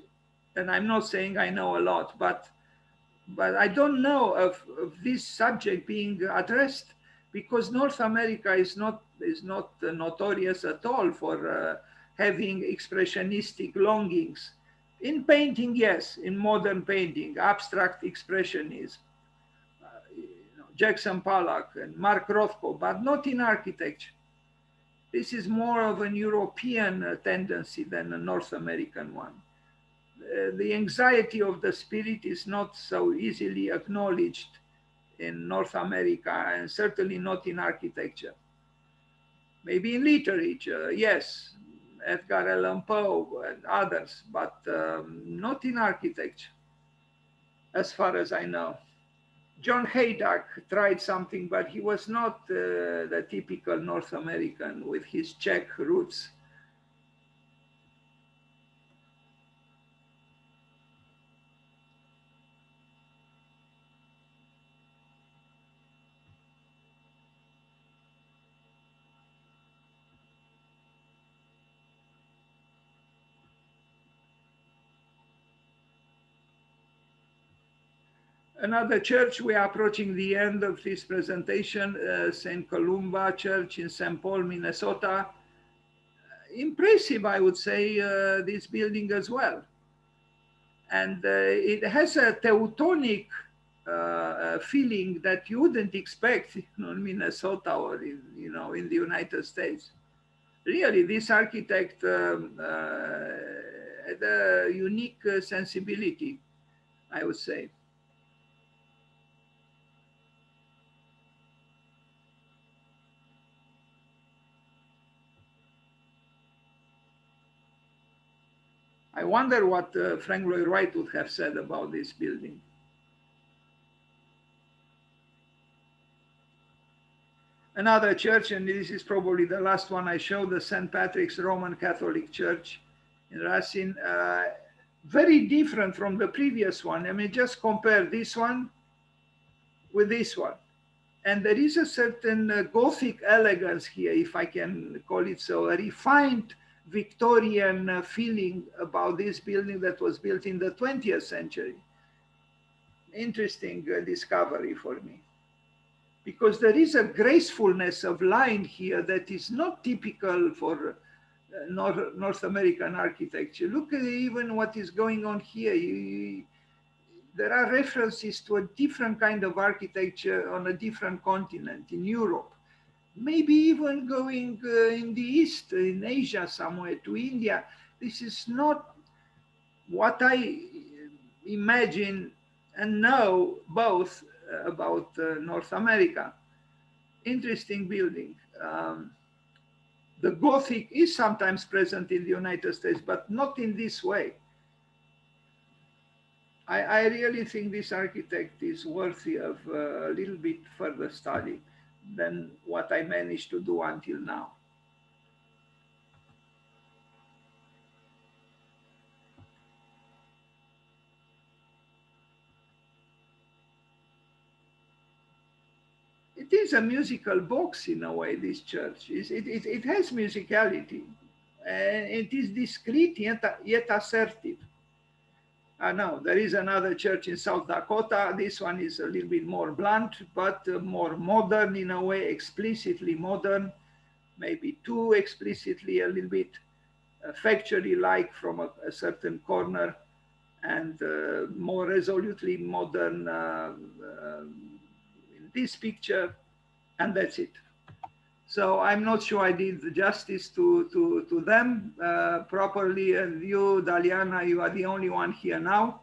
and I'm not saying I know a lot, but I don't know of this subject being addressed, because North America is not notorious at all for having expressionistic longings. In painting, yes, in modern painting, abstract expressionism, Jackson Pollock and Mark Rothko, but not in architecture. This is more of an European tendency than a North American one. The anxiety of the spirit is not so easily acknowledged in North America, and certainly not in architecture. Maybe in literature, yes, Edgar Allan Poe and others, but not in architecture, as far as I know. John Haydock tried something, but he was not the typical North American with his Czech roots. Another church, we are approaching the end of this presentation, St. Columba Church in St. Paul, Minnesota. Impressive, I would say, this building as well. And it has a Teutonic feeling that you wouldn't expect in Minnesota or in the United States. Really, this architect had a unique sensibility, I would say. I wonder what Frank Lloyd Wright would have said about this building. Another church, and this is probably the last one I showed, the St. Patrick's Roman Catholic Church in Racine. Very different from the previous one. I mean, just compare this one with this one. And there is a certain Gothic elegance here, if I can call it so, a refined Victorian feeling about this building that was built in the 20th century. Interesting discovery for me, because there is a gracefulness of line here that is not typical for North American architecture. Look at even what is going on here. There are references to a different kind of architecture on a different continent in Europe. maybe even going in the east, in Asia somewhere, to India. This is not what I imagine and know both about North America. Interesting building. The Gothic is sometimes present in the United States, but not in this way. I really think this architect is worthy of a little bit further study than what I managed to do until now. It is a musical box in a way, this church. It has musicality, and it is discreet yet assertive. No, there is another church in South Dakota. This one is a little bit more blunt, but more modern in a way, explicitly modern, maybe too explicitly a little bit factory-like from a certain corner, and more resolutely modern in this picture, and that's it. So I'm not sure I did justice to them properly. And you, Daliana, you are the only one here now.